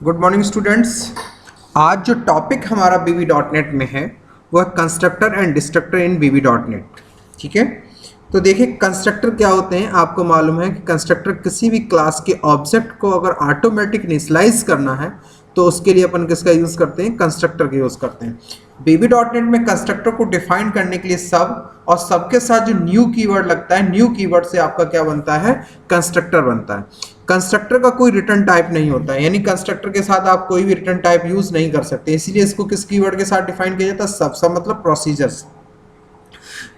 Good morning students. आज जो topic हमारा VB.NET में है वो है constructor and destructor in VB.NET। ठीक है, तो देखिए कंस्ट्रक्टर क्या होते हैं। आपको मालूम है कि कंस्ट्रक्टर किसी भी क्लास के ऑब्जेक्ट को अगर ऑटोमेटिक इनिशियलाइज करना है तो उसके लिए अपन किसका यूज़ करते हैं, कंस्ट्रक्टर का यूज़ करते हैं। VB.NEट में कंस्ट्रक्टर को डिफाइन करने के लिए सब और सबके साथ जो न्यू कीवर्ड लगता है, न्यू कीवर्ड से आपका क्या बनता है, कंस्ट्रक्टर बनता है। कंस्ट्रक्टर का कोई रिटर्न टाइप नहीं होता है, यानी कंस्ट्रक्टर के साथ आप कोई भी रिटर्न टाइप यूज नहीं कर सकते, इसीलिए इसको किस कीवर्ड के साथ डिफाइन किया जाता है, सब मतलब प्रोसीजर्स।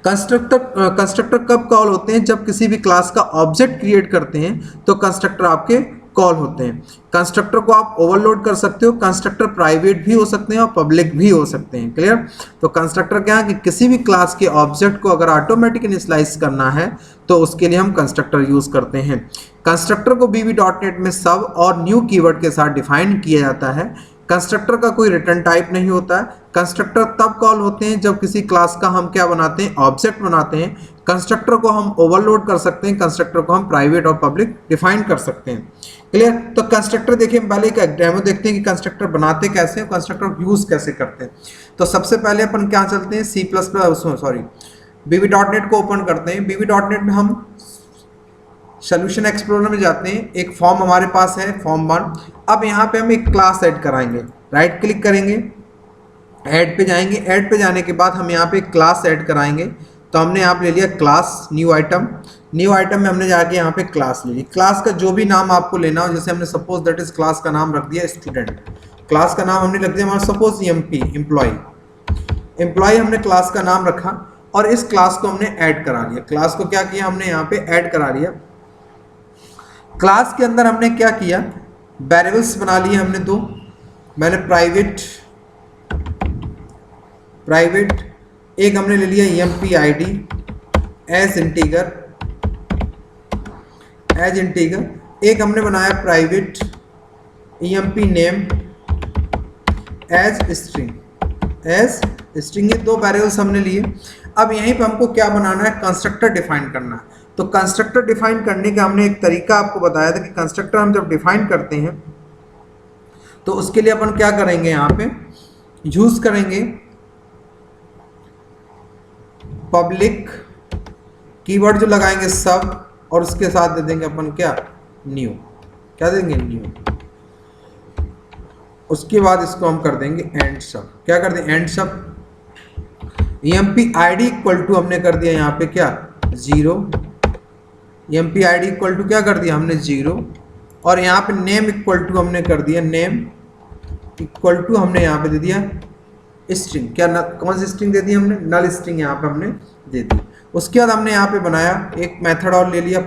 कंस्ट्रक्टर कब कॉल होते हैं, जब किसी भी क्लास का ऑब्जेक्ट क्रिएट करते हैं तो कंस्ट्रक्टर आपके कॉल होते हैं। कंस्ट्रक्टर को आप ओवरलोड कर सकते हो, कंस्ट्रक्टर प्राइवेट भी हो सकते हैं और पब्लिक भी हो सकते हैं। क्लियर। तो कंस्ट्रक्टर क्या है कि किसी भी क्लास के ऑब्जेक्ट को अगर ऑटोमेटिक इनिशियलाइज करना है तो उसके लिए हम कंस्ट्रक्टर यूज करते हैं। कंस्ट्रक्टर को VB.NEट में सब और न्यू कीवर्ड के साथ डिफाइन किया जाता है। कंस्ट्रक्टर का कोई रिटर्न टाइप नहीं होता है। कंस्ट्रक्टर तब कॉल होते हैं जब किसी क्लास का हम क्या बनाते हैं, ऑब्जेक्ट बनाते हैं। कंस्ट्रक्टर को हम ओवरलोड कर सकते हैं, कंस्ट्रक्टर को हम प्राइवेट और पब्लिक डिफाइन कर सकते हैं। क्लियर। तो कंस्ट्रक्टर देखिए, पहले एक डेमो देखते हैं कि कंस्ट्रक्टर बनाते कैसे हैं, कंस्ट्रक्टर यूज कैसे करते हैं। तो सबसे पहले अपन क्या चलते हैं, VB.NEट को ओपन करते हैं। VB.NEट में हम सोल्यूशन एक्सप्लोरर में जाते हैं। एक फॉर्म हमारे पास है, फॉर्म 1। अब यहाँ पे हम एक क्लास ऐड कराएंगे, राइट क्लिक करेंगे, ऐड पे जाएंगे। ऐड पे जाने के बाद हम यहाँ पे एक क्लास ऐड कराएंगे। तो हमने यहाँ पे ले लिया class, new item. New item में हमने जाके यहाँ पे क्लास ले ली। क्लास का जो भी नाम आपको लेना हो, जैसे हमने सपोज दैट इज क्लास का नाम रख दिया स्टूडेंट। क्लास का नाम हमने रख दिया हमारा सपोज EMP, एम्प्लॉय हमने क्लास का नाम रखा और इस क्लास को हमने ऐड करा लिया। क्लास को क्या किया हमने, यहाँ पे ऐड करा लिया। क्लास के अंदर हमने क्या किया, वेरिएबल्स बना लिए हमने दो। मैंने प्राइवेट एक हमने ले लिया EMP ID एज इंटीगर। एक हमने बनाया private EMP name as string. ये दो वेरिएबल्स हमने लिए। अब यहीं पे हमको क्या बनाना है, कंस्ट्रक्टर डिफाइन करना है। तो कंस्ट्रक्टर डिफाइन करने का हमने एक तरीका आपको बताया था कि कंस्ट्रक्टर हम जब डिफाइन करते हैं तो उसके लिए अपन क्या करेंगे, यहाँ पे यूज करेंगे पब्लिक कीवर्ड जो लगाएंगे सब, और उसके साथ दे देंगे अपन क्या, न्यू। क्या देंगे, न्यू। उसके बाद इसको हम कर देंगे एंड सब। क्या कर दें, एंड सब। EMP ID इक्वल टू हमने कर दिया यहाँ पे क्या, 0। EMP ID इक्वल टू क्या कर दिया हमने, 0। और यहाँ पे नेम इक्वल टू हमने कर दिया, नेम इक्वल टू हमने यहाँ पे दे दिया स्ट्रिंग। क्या कौन सी स्ट्रिंग दे दी हमने, नल स्ट्रिंग यहाँ पे हमने दे दी। उसके बाद हमने यहाँ पे बनाया एक मेथड और ले लिया,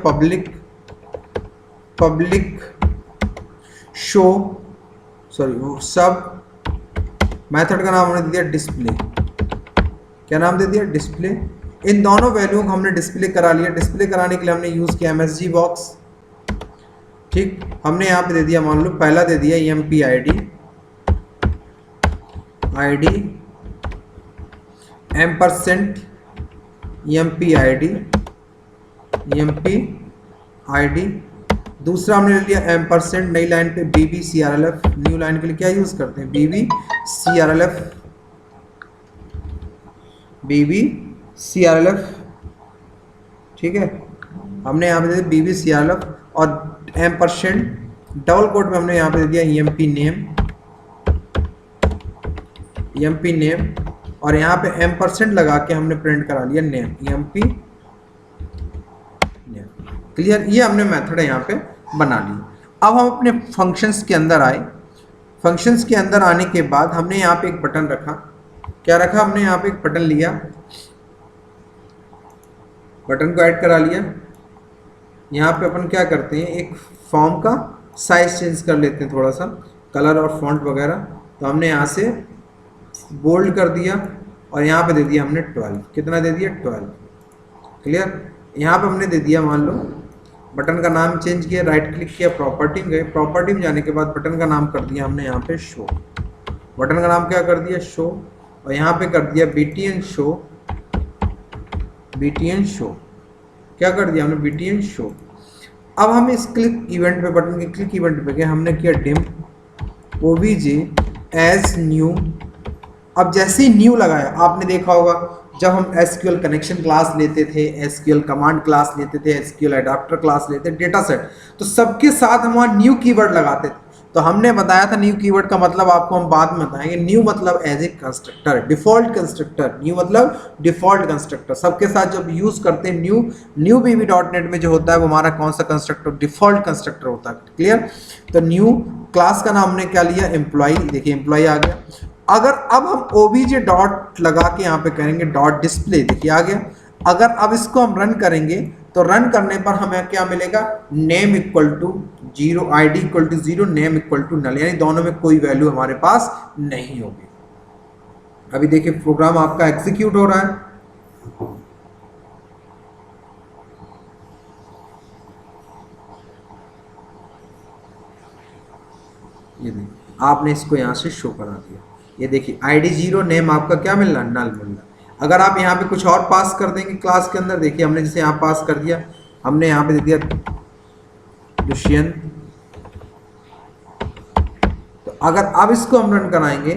पब्लिक शो, सब। मेथड का नाम हमने दे दिया डिस्प्ले। क्या नाम दे दिया, डिस्प्ले। इन दोनों वैल्यू को हमने डिस्प्ले करा लिया। डिस्प्ले कराने के लिए हमने यूज किया MSG बॉक्स। ठीक, हमने यहाँ पे दे दिया, मान लो पहला दे दिया EMP ID ampersand EMP ID। दूसरा हमने ले लिया एम्परसेंट, नई लाइन पे BBCRLF। न्यू लाइन के लिए क्या यूज करते हैं, BBCRLF। ठीक है, हमने यहाँ पे दे दिया BBCRLF और एम्परसेंट डबल कोट में हमने यहाँ पे दे दिया EMP नेम और यहाँ पे एम्परसेंट लगा के हमने प्रिंट करा लिया नेम, EMP नेम। क्लियर, ये हमने मेथड यहाँ पे बना लिया। अब हम अपने फंक्शंस के अंदर आए। फंक्शंस के अंदर आने के बाद हमने यहाँ पे एक बटन रखा। क्या रखा हमने, यहाँ पे एक बटन लिया, बटन को ऐड करा लिया। यहाँ पे अपन क्या करते हैं, एक फॉर्म का साइज चेंज कर लेते हैं, थोड़ा सा कलर और फॉन्ट वगैरह। तो हमने यहाँ से बोल्ड कर दिया और यहाँ पे दे दिया हमने 12। कितना दे दिया, 12। क्लियर। यहाँ पे हमने दे दिया, मान लो बटन का नाम चेंज किया, राइट क्लिक किया, प्रॉपर्टी में गए। प्रॉपर्टी में जाने के बाद बटन का नाम कर दिया हमने यहाँ पे शो। बटन का नाम क्या कर दिया, शो। और यहाँ पे कर दिया BTN शो। क्या कर दिया हमने, BTN शो। अब हम इस क्लिक इवेंट पे, बटन के क्लिक इवेंट पे गए, हमने किया डिम ओबीजे एज न्यू। अब जैसे ही न्यू लगाया, आपने देखा होगा जब हम एसक्यूएल कनेक्शन क्लास लेते थे, एसक्यूएल कमांड क्लास लेते थे, एसक्यूएल अडैप्टर क्लास लेते थे, डेटा सेट, तो सबके साथ हम वहाँ न्यू कीवर्ड लगाते थे। तो हमने बताया था न्यू कीवर्ड का मतलब आपको हम बाद में बताएंगे। न्यू मतलब as a constructor, default constructor. New मतलब डिफॉल्ट कंस्ट्रक्टर, सबके साथ जब यूज करते हैं न्यू VB.NET में जो होता है वो हमारा कौन सा कंस्ट्रक्टर, डिफॉल्ट कंस्ट्रक्टर होता है। क्लियर। तो न्यू क्लास का नाम हमने क्या लिया, एम्प्लॉय। देखिए एम्प्लॉय आ गया। अगर अब हम ओबीजे डॉट लगा के यहाँ पे करेंगे डॉट डिस्प्ले, देखिए आ गया। अगर अब इसको हम रन करेंगे तो रन करने पर हमें क्या मिलेगा, name equal to 0, ID equal to 0, name equal to null, यानी दोनों में कोई वैल्यू हमारे पास नहीं होगी। अभी देखिए प्रोग्राम आपका एग्जीक्यूट हो रहा है। ये देखिए आपने इसको यहाँ से शो करा दिया। ये देखिए ID 0, नेम आपका क्या मिल रहा, नल मिल रहा। अगर आप यहाँ पे कुछ और पास कर देंगे क्लास के अंदर, देखिए हमने जैसे यहाँ पास कर दिया, हमने यहाँ पे दे दिया दुष्यंत। तो अगर अब इसको हम रन कराएंगे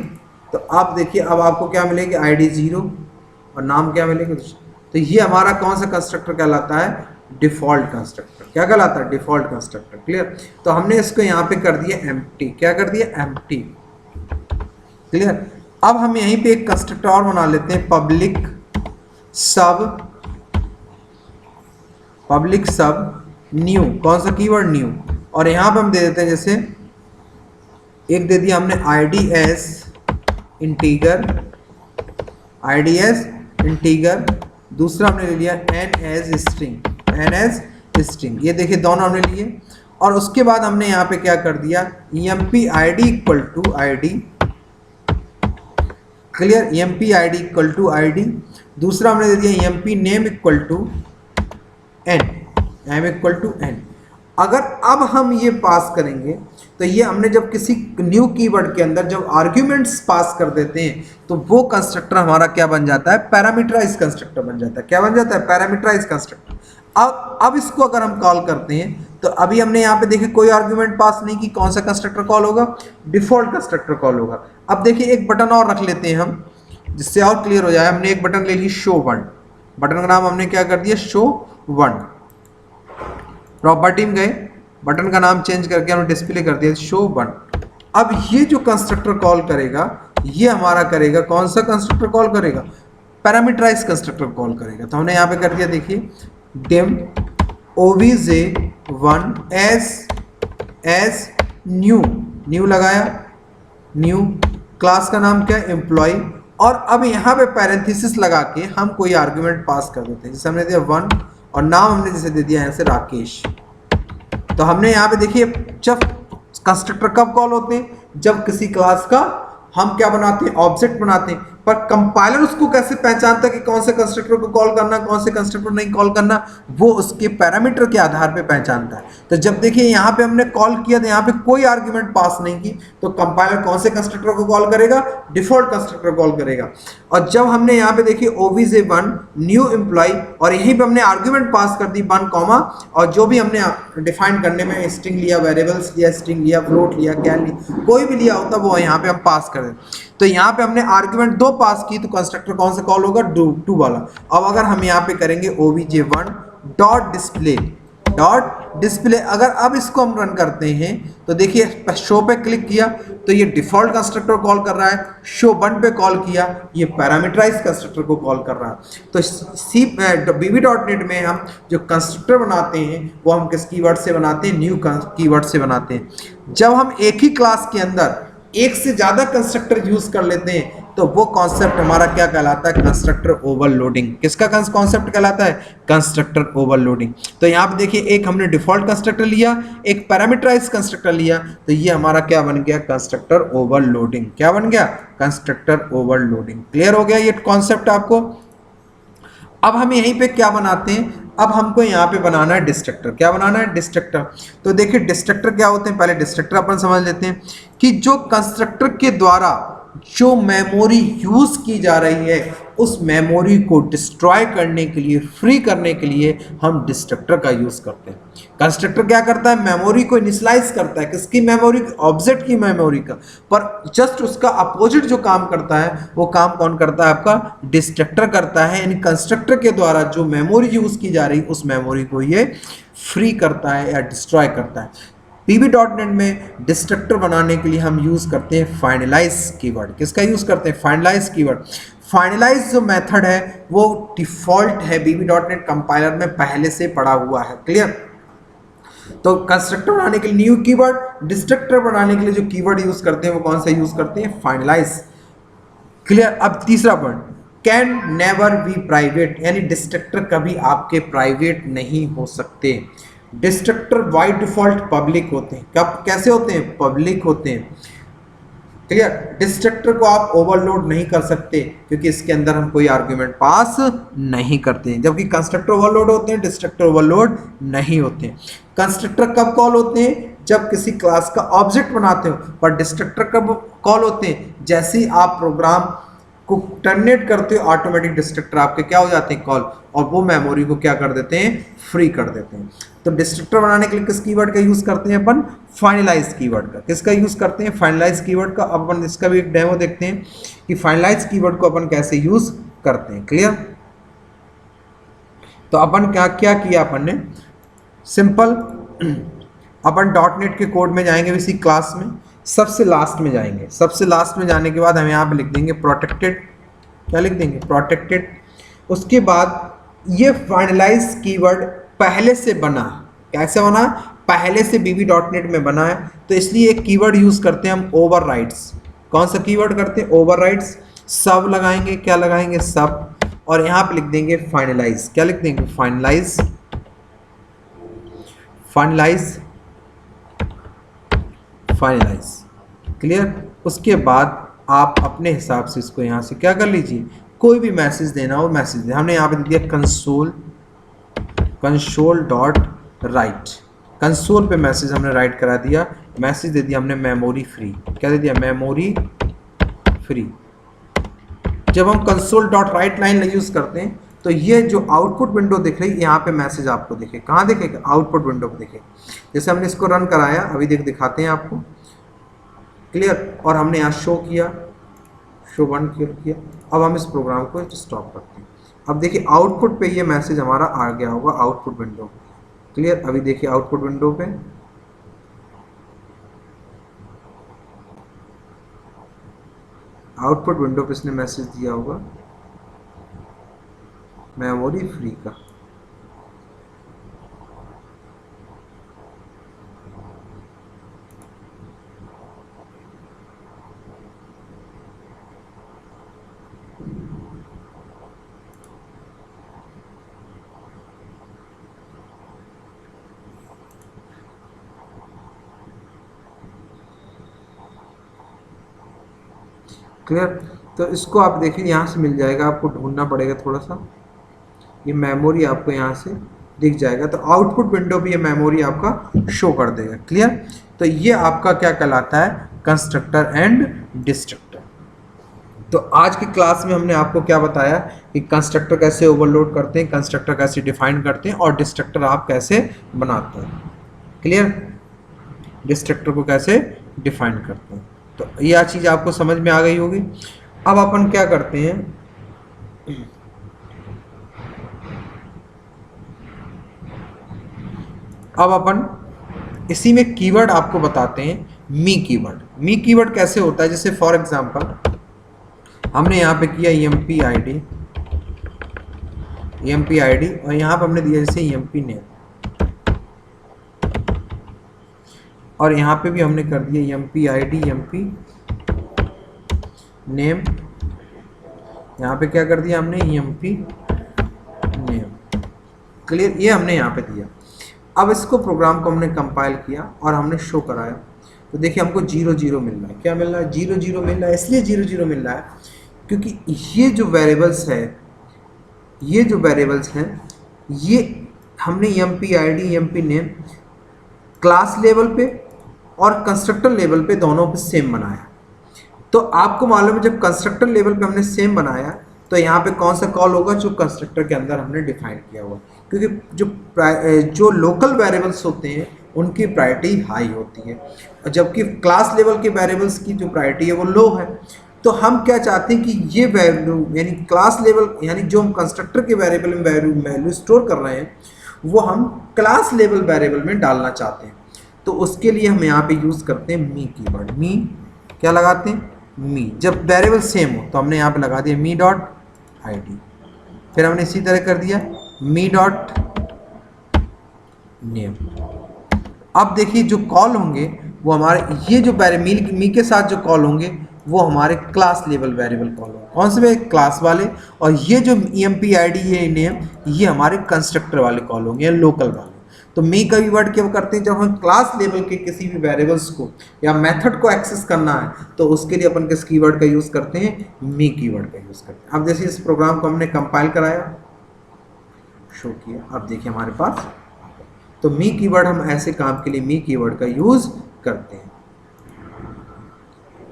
तो आप देखिए अब आपको क्या मिलेगी, ID 0 और नाम क्या मिलेगा। तो ये हमारा कौन सा कंस्ट्रक्टर कहलाता है, डिफॉल्ट कंस्ट्रक्टर। क्या कहलाता है, डिफॉल्ट कंस्ट्रक्टर। क्लियर। तो हमने इसको यहाँ पे कर दिया एम्प्टी। क्या कर दिया, एम्प्टी। क्लियर। अब हम यहीं पे एक कंस्ट्रक्टर और बना लेते हैं, पब्लिक सब न्यू। कौन सा कीवर्ड, न्यू। और यहां पे हम दे देते हैं, जैसे एक दे दिया हमने ID एज इंटीगर, दूसरा हमने ले लिया n एज स्ट्रिंग। ये देखिए दोनों हमने लिए। और उसके बाद हमने यहाँ पे क्या कर दिया, emp ID equal to ID। Clear. emp ID equal to ID। दूसरा हमने दे दिया emp name equal to n, अगर अब हम ये पास करेंगे तो ये हमने जब किसी न्यू कीवर्ड के अंदर जब आर्ग्यूमेंट्स पास कर देते हैं तो वो कंस्ट्रक्टर हमारा क्या बन जाता है, पैरामीटराइज कंस्ट्रक्टर बन जाता है। क्या बन जाता है, पैरामीटराइज कंस्ट्रक्टर। अब इसको अगर हम कॉल करते हैं तो अभी हमने यहाँ पे देखिए कोई आर्ग्यूमेंट पास नहीं की, कौन सा कंस्ट्रक्टर कॉल होगा, डिफॉल्ट कंस्ट्रक्टर कॉल होगा। अब देखिए एक बटन और रख लेते हैं हम, जिससे और क्लियर हो जाए। हमने एक बटन ले ली शो वन, बटन का नाम हमने क्या कर दिया, शो वन। प्रॉपर्टी में गए, बटन का नाम चेंज करके हमने डिस्प्ले कर दिया शो वन। अब ये जो कंस्ट्रक्टर कॉल करेगा ये हमारा करेगा, कौन सा कंस्ट्रक्टर कॉल करेगा, पैरामीटराइज कंस्ट्रक्टर कॉल करेगा। तो हमने यहाँ पे कर दिया, देखिए डिम obj1 एज न्यू लगाया, न्यू क्लास का नाम क्या, एम्प्लॉय। और अब यहाँ पे पैरेंथेसिस लगा के हम कोई आर्गुमेंट पास कर देते हैं, जैसे हमने दिया 1 और नाम हमने जैसे दे दिया यहाँ से राकेश। तो हमने यहाँ पे देखिए जब कंस्ट्रक्टर कब कॉल होते हैं, जब किसी क्लास का हम क्या बनाते हैं, ऑब्जेक्ट बनाते हैं। पर कंपाइलर उसको कैसे पहचानता है कि कौन से कंस्ट्रक्टर को कॉल करना, कौन से कंस्ट्रक्टर नहीं कॉल करना, वो उसके पैरामीटर के आधार पे पहचानता है। तो जब देखिए यहाँ पे हमने कॉल किया तो यहाँ पे कोई आर्गुमेंट पास नहीं की, तो कंपाइलर कौन से कंस्ट्रक्टर को कॉल करेगा, डिफॉल्ट कंस्ट्रक्टर कॉल करेगा। और जब हमने यहाँ पे देखिए obj1 न्यू एम्प्लॉय और यहीं पे हमने आर्गुमेंट पास कर दी 1 कॉमा, और जो भी हमने डिफाइन करने में स्ट्रिंग लिया, वेरिएबल्स लिया, स्ट्रिंग लिया, फ्लोट लिया, क्या लिया, कोई भी लिया होता वो यहाँ पे हम पास कर दें। तो यहाँ पे हमने आर्गुमेंट 2 पास की, तो कंस्ट्रक्टर कौन सा कॉल होगा, टू वाला। अब अगर हम यहाँ पे करेंगे obj1 डॉट डिस्प्ले, अगर अब इसको हम रन करते हैं तो देखिए शो पे क्लिक किया तो ये डिफॉल्ट कंस्ट्रक्टर कॉल कर रहा है, शो वन पे कॉल किया ये पैरामीटराइज कंस्ट्रक्टर को कॉल कर रहा है। तो VB.NET में हम जो कंस्ट्रक्टर बनाते हैं वो हम किस कीवर्ड से बनाते हैं, न्यू कीवर्ड से बनाते हैं। जब हम एक ही क्लास के अंदर एक से ज्यादा कंस्ट्रक्टर यूज कर लेते हैं तो वो कॉन्सेप्ट हमारा क्या कहलाता है, कंस्ट्रक्टर ओवरलोडिंग। किसका कॉन्सेप्ट कहलाता है, कंस्ट्रक्टर ओवरलोडिंग। तो यहाँ पे देखिए एक हमने डिफॉल्ट कंस्ट्रक्टर लिया, एक पैरामीटराइज कंस्ट्रक्टर लिया, तो ये हमारा क्या बन गया, कंस्ट्रक्टर ओवरलोडिंग। क्या बन गया, कंस्ट्रक्टर ओवरलोडिंग। क्लियर हो गया ये कॉन्सेप्ट आपको। अब हम यहीं पे क्या बनाते हैं, अब हमको यहाँ पे बनाना है डिस्ट्रक्टर। क्या बनाना है, डिस्ट्रक्टर। तो देखिए डिस्ट्रक्टर क्या होते हैं, पहले डिस्ट्रक्टर अपन समझ लेते हैं कि जो कंस्ट्रक्टर के द्वारा जो मेमोरी यूज की जा रही है उस मेमोरी को डिस्ट्रॉय करने के लिए, फ्री करने के लिए हम डिस्ट्रक्टर का यूज करते हैं। कंस्ट्रक्टर क्या करता है, मेमोरी को इनिशियलाइज करता है, किसकी मेमोरी, ऑब्जेक्ट की मेमोरी का, पर जस्ट उसका अपोजिट जो काम करता है वो काम कौन करता है, आपका डिस्ट्रक्टर करता है। यानी कंस्ट्रक्टर के द्वारा जो मेमोरी यूज की जा रही उस मेमोरी को ये फ्री करता है या डिस्ट्रॉय करता है। VB.NET में डिस्ट्रक्टर बनाने के लिए हम यूज करते हैं फाइनलाइज कीवर्ड। किसका यूज करते हैं, फाइनलाइज कीवर्ड। फाइनलाइज जो मेथड है वो डिफॉल्ट है, VB.NEट कंपाइलर में पहले से पड़ा हुआ है। क्लियर। तो कंस्ट्रक्टर बनाने के लिए न्यू कीवर्ड, डिस्ट्रक्टर बनाने के लिए जो कीवर्ड यूज करते हैं वो कौन सा यूज करते हैं, फाइनलाइज। क्लियर। अब तीसरा point, can never be private, यानी डिस्ट्रक्टर कभी आपके प्राइवेट नहीं हो सकते। डिस्ट्रक्टर बाय डिफॉल्ट पब्लिक होते हैं। कब, कैसे होते हैं, पब्लिक होते हैं। क्लियर। डिस्ट्रक्टर को आप ओवरलोड नहीं कर सकते क्योंकि इसके अंदर हम कोई आर्गुमेंट पास नहीं करते हैं, जबकि कंस्ट्रक्टर ओवरलोड होते हैं, डिस्ट्रक्टर ओवरलोड नहीं होते हैं। कंस्ट्रक्टर कब कॉल होते हैं, जब किसी क्लास का ऑब्जेक्ट बनाते हो, पर डिस्ट्रक्टर कब कॉल होते हैं, जैसे ही आप प्रोग्राम को टर्मिनेट करते हो ऑटोमेटिक डिस्ट्रक्टर आपके क्या हो जाते हैं, कॉल, और वो मेमोरी को क्या कर देते हैं, फ्री कर देते हैं। तो डिस्ट्रक्टर बनाने के लिए किस कीवर्ड का यूज करते हैं अपन, फाइनलाइज कीवर्ड का। किसका यूज करते हैं, फाइनलाइज कीवर्ड का। अब अपन इसका भी एक डेमो देखते हैं कि फाइनलाइज कीवर्ड को अपन कैसे यूज करते हैं। क्लियर। तो अपन क्या क्या किया, अपन ने सिंपल अपन .NET के कोड में जाएंगे इसी क्लास में, सबसे लास्ट में जाएंगे। सबसे लास्ट में जाने के बाद हम यहाँ पे लिख देंगे प्रोटेक्टेड, क्या लिख देंगे, प्रोटेक्टेड। उसके बाद ये फाइनलाइज कीवर्ड पहले से बना, कैसे बना, पहले से VB.NET में बना है, तो इसलिए एक कीवर्ड यूज करते हैं हम, ओवरराइड्स। कौन सा कीवर्ड करते हैं, ओवरराइड्स। सब लगाएंगे, क्या लगाएंगे, सब, और यहाँ पे लिख देंगे फाइनलाइज। क्या लिख देंगे, फाइनलाइज, फाइनलाइज, फाइनलाइज। क्लियर। उसके बाद आप अपने हिसाब से इसको यहाँ से क्या कर लीजिए, कोई भी मैसेज देना हो मैसेज दे। हमने यहाँ पे दे दिया कंसोल डॉट राइट, कंसोल पे मैसेज हमने राइट करा दिया, मैसेज दे दिया हमने मेमोरी फ्री। क्या दे दिया, मेमोरी फ्री। जब हम console dot right line use करते हैं तो ये जो आउटपुट विंडो दिख रही है यहाँ पे मैसेज आपको दिखे, कहाँ दिखेगा, आउटपुट विंडो पे दिखे। जैसे हमने इसको रन कराया, अभी दिखाते हैं आपको। क्लियर। और हमने यहाँ शो किया, शो बंद किया। अब हम इस प्रोग्राम को स्टॉप करते हैं। अब देखिए आउटपुट पे ये मैसेज हमारा आ गया होगा, आउटपुट विंडो। क्लियर। अभी देखिए आउटपुट विंडो पे, आउटपुट विंडो पे इसने मैसेज दिया होगा मेमोरी फ्री का। क्लियर। तो इसको आप देखिए यहाँ से मिल जाएगा, आपको ढूंढना पड़ेगा थोड़ा सा, ये मेमोरी आपको यहाँ से दिख जाएगा। तो आउटपुट विंडो भी ये मेमोरी आपका शो कर देगा। क्लियर। तो ये आपका क्या कहलाता है, कंस्ट्रक्टर एंड डिस्ट्रक्टर। तो आज की क्लास में हमने आपको क्या बताया कि कंस्ट्रक्टर कैसे ओवरलोड करते हैं, कंस्ट्रक्टर कैसे डिफाइन करते हैं, और डिस्ट्रक्टर आप कैसे बनाते हैं। क्लियर। डिस्ट्रक्टर को कैसे डिफाइन करते हैं, तो यह चीज़ आपको समझ में आ गई होगी। अब अपन क्या करते हैं, अब अपन इसी में कीवर्ड आपको बताते हैं, मी कीवर्ड। मी कीवर्ड कैसे होता है, जैसे फॉर एग्जांपल हमने यहाँ पे किया EMP ID और यहाँ पे हमने दिया जैसे EMP नेम, और यहाँ पे भी हमने कर दिया EMP ID EMP नेम। यहाँ पे क्या कर दिया हमने, EMP नेम। क्लियर। ये हमने यहाँ पे दिया। अब इसको प्रोग्राम को हमने कंपाइल किया और हमने शो कराया, तो देखिए हमको 0 मिल रहा है। क्या मिल रहा है, 0 मिल रहा है। इसलिए 0 मिल रहा है क्योंकि ये जो वेरिएबल्स है, ये जो वेरिएबल्स हैं, ये हमने EMP ID EMP name class level पे और कंस्ट्रक्टर लेवल पे दोनों पे सेम बनाया। तो आपको मालूम है जब कंस्ट्रक्टर लेवल पे हमने सेम बनाया तो यहाँ पे कौन सा कॉल होगा, जो कंस्ट्रक्टर के अंदर हमने डिफाइन किया हुआ, क्योंकि जो लोकल वेरिएबल्स होते हैं उनकी प्रायोरिटी हाई होती है, जबकि क्लास लेवल के वेरिएबल्स की जो प्रायोरिटी है वो लो है। तो हम क्या चाहते हैं कि ये वैल्यू यानी क्लास लेवल यानी जो हम कंस्ट्रक्टर के वेरिएबल में वैल्यू स्टोर कर रहे हैं वो हम क्लास लेवल वेरिएबल में डालना चाहते हैं। तो उसके लिए हम यहाँ पे यूज़ करते हैं मी कीवर्ड। मी क्या लगाते हैं, मी। जब वेरिएबल सेम हो तो हमने यहाँ पे लगा दिया मी डॉट ID, फिर हमने इसी तरह कर दिया मी डॉट नेम। अब देखिए जो कॉल होंगे वो हमारे ये जो मी के साथ जो कॉल होंगे वो हमारे क्लास लेवल वेरिएबल कॉल होंगे, कौन से क्लास वाले, और ये जो EMP ID ये नेम ये हमारे कंस्ट्रक्टर वाले कॉल होंगे या लोकल वाले। तो मी का कीवर्ड क्या करते हैं, जब हम क्लास लेवल के किसी भी वेरिएबल्स को या मेथड को एक्सेस करना है तो उसके लिए अपन किस कीवर्ड का यूज़ करते हैं, मी कीवर्ड का यूज़ करते हैं। अब जैसे इस प्रोग्राम को हमने कंपाइल कराया, शो किया, अब देखिए हमारे पास, तो मी कीवर्ड हम ऐसे काम के लिए मी कीवर्ड का यूज़ करते हैं।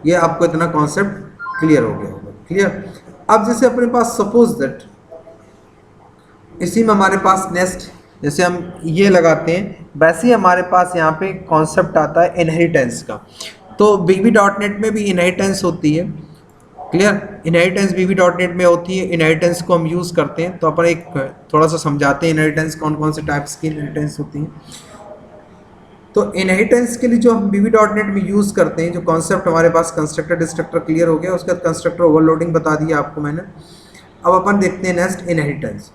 ये आपको इतना कॉन्सेप्ट क्लियर हो गया होगा, क्लियर। अब जैसे अपने पास सपोज दैट इसी में हमारे पास नेक्स्ट जैसे हम ये लगाते हैं वैसे ही हमारे पास यहाँ पे कॉन्सेप्ट आता है इनहेरिटेंस का। तो VB.NET में भी इनहेरिटेंस होती है, क्लियर। इनहेरिटेंस VB.NET में होती है, इनहेरिटेंस को हम यूज़ करते हैं। तो अपन एक थोड़ा सा समझाते हैं इनहेरिटेंस कौन कौन से टाइप्स की इनहेरिटेंस होती हैं। तो इनहेरिटेंस के लिए जो हम VB.NEट में यूज़ करते हैं, जो कॉन्सेप्ट हमारे पास कंस्ट्रक्टर डिस्ट्रक्टर क्लियर हो गया, उसके बाद कंस्ट्रक्टर ओवरलोडिंग बता दिया आपको मैंने। अब अपन देखते हैं नेक्स्ट इनहेरिटेंस।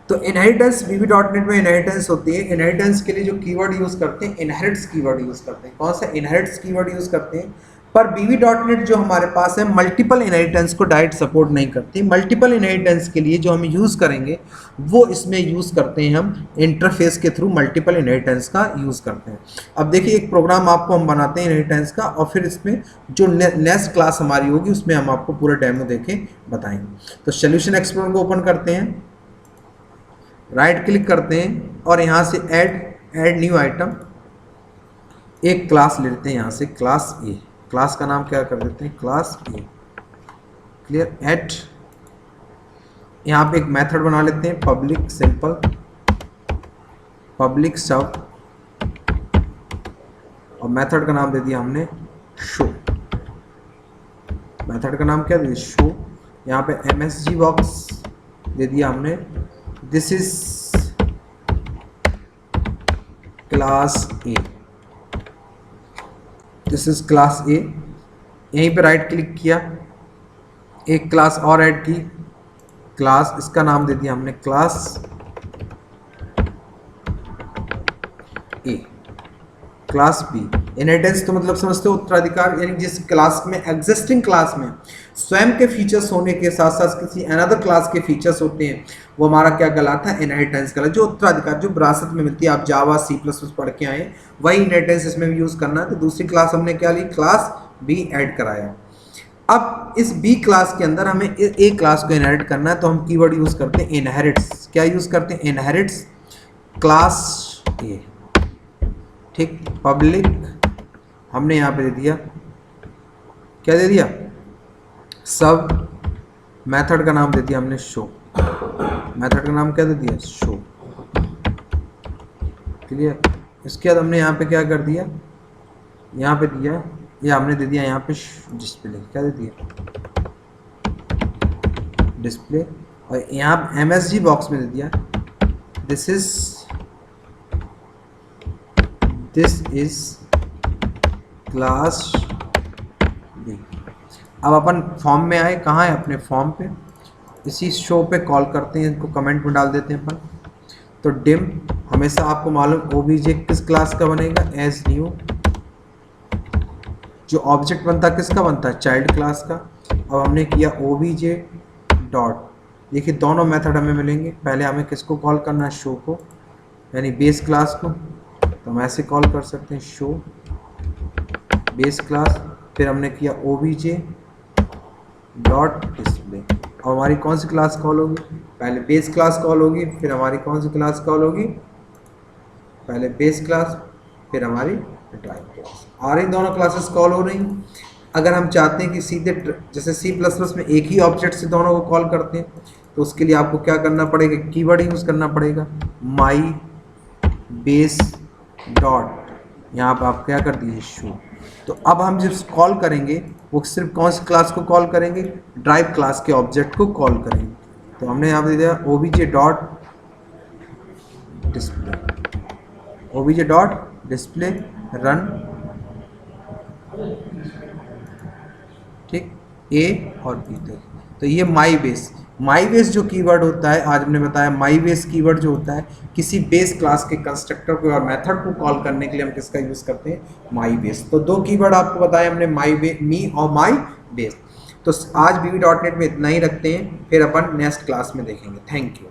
तो इनहेरिटेंस VB.NEट में इनहेरिटेंस होती है। इनहेरिटेंस के लिए जो कीवर्ड यूज़ करते हैं, इनहेरिट्स कीवर्ड यूज़ करते हैं। कौन सा, इनहेरिट्स कीवर्ड यूज़ करते हैं। पर VB.NEट जो हमारे पास है मल्टीपल इनहेरिटेंस को डायरेक्ट सपोर्ट नहीं करती। मल्टीपल इनहेरिटेंस के लिए जो हम यूज़ करेंगे वो इसमें यूज़ करते हैं हम इंटरफेस के थ्रू मल्टीपल इनहेरिटेंस का यूज़ करते हैं। अब देखिए एक प्रोग्राम आपको हम बनाते हैं इनहेरिटेंस का, और फिर इसमें जो नेक्स्ट क्लास हमारी होगी उसमें हम आपको पूरा डेमो देके बताएंगे। तो सोल्यूशन एक्सप्लोरर को ओपन करते हैं, राइट क्लिक करते हैं और यहाँ से ऐड न्यू आइटम, एक क्लास लेते हैं यहाँ से क्लास ए। क्लास का नाम क्या कर देते हैं, क्लास ए, क्लियर। ऐड यहाँ पे एक मेथड बना लेते हैं पब्लिक सिंपल पब्लिक सब, और मेथड का नाम दे दिया हमने शो। मेथड का नाम क्या दे दिया, शो। यहाँ पे MSG बॉक्स दे दिया हमने, this is class A, this is class ए। यहीं पे राइट क्लिक किया, एक क्लास और ऐड की, क्लास, इसका नाम दे दिया हमने class A. Class B, inheritance तो मतलब समझते हो उत्तराधिकार, यानी जिस क्लास में एग्जिस्टिंग क्लास में स्वयं के फीचर्स होने के साथ साथ किसी अनदर क्लास के फीचर्स होते हैं वो हमारा क्या कहलाता है, इनहेरिटेंस कहलाता है। जो उत्तराधिकार जो विरासत में मिलती है, आप जावा C++ पढ़ के आए वही इनहेरिटेंस इसमें भी यूज़ करना है। तो दूसरी क्लास हमने क्या ली, क्लास बी ऐड कराया। अब इस बी क्लास के अंदर हमें ए क्लास को इनहेरिट करना है, तो हम कीवर्ड यूज़ करते हैं इनहेरिट्स। क्या यूज़ करते हैं, इनहेरिट्स क्लास ए, ठीक। पब्लिक हमने यहाँ पे दे दिया, क्या दे दिया, सब। मेथड का नाम दे दिया हमने शो, मेथड का नाम क्या दे दिया, शो, क्लियर। इसके बाद हमने यहाँ पे क्या कर दिया, यहाँ पे दिया, ये हमने दे दिया यहाँ पे डिस्प्ले, क्या दे दिया, डिस्प्ले। और यहाँ MSG बॉक्स में दे दिया दिस इज क्लास बी। अब अपन फॉर्म में आए, कहाँ है, अपने फॉर्म पे, इसी शो पे कॉल करते हैं, इनको कमेंट में डाल देते हैं अपन। तो डिम हमेशा आपको मालूम OBJ किस क्लास का बनेगा, एज न्यू। जो ऑब्जेक्ट बनता है किसका बनता है, चाइल्ड क्लास का। अब हमने किया OBJ डॉट, देखिए दोनों मेथड हमें मिलेंगे। पहले हमें किसको कॉल करना है, शो को, यानी बेस क्लास को। तो हम ऐसे कॉल कर सकते हैं शो बेस क्लास, फिर हमने किया OBJ डॉट डिस्प्ले। और हमारी कौन सी क्लास कॉल होगी, पहले बेस क्लास कॉल होगी, फिर हमारी कौन सी क्लास कॉल होगी, पहले बेस क्लास फिर हमारी ड्राइव क्लास। आ रही दोनों क्लासेस कॉल हो रही। अगर हम चाहते हैं कि सीधे जैसे C++ में एक ही ऑब्जेक्ट से दोनों को कॉल करते हैं, तो उसके लिए आपको क्या करना पड़ेगा, कीवर्ड यूज करना पड़ेगा, माई बेस डॉट, यहाँ पर आप क्या कर दीजिए शो। तो अब हम जब कॉल करेंगे वो सिर्फ कौन सी क्लास को कॉल करेंगे, ड्राइव क्लास के ऑब्जेक्ट को कॉल करेंगे। तो हमने यहाँ पे दे दिया obj dot display, obj dot display run, ठीक, ए और बी तक। तो ये माई बेस जो कीवर्ड होता है, आज हमने बताया माई बेस कीवर्ड जो होता है किसी बेस क्लास के कंस्ट्रक्टर को और मेथड को कॉल करने के लिए हम किसका यूज करते हैं, माई बेस। तो दो कीवर्ड आपको बताया हमने, मी और माई बेस। तो आज VB.NET में इतना ही रखते हैं, फिर अपन नेक्स्ट क्लास में देखेंगे। Thank you.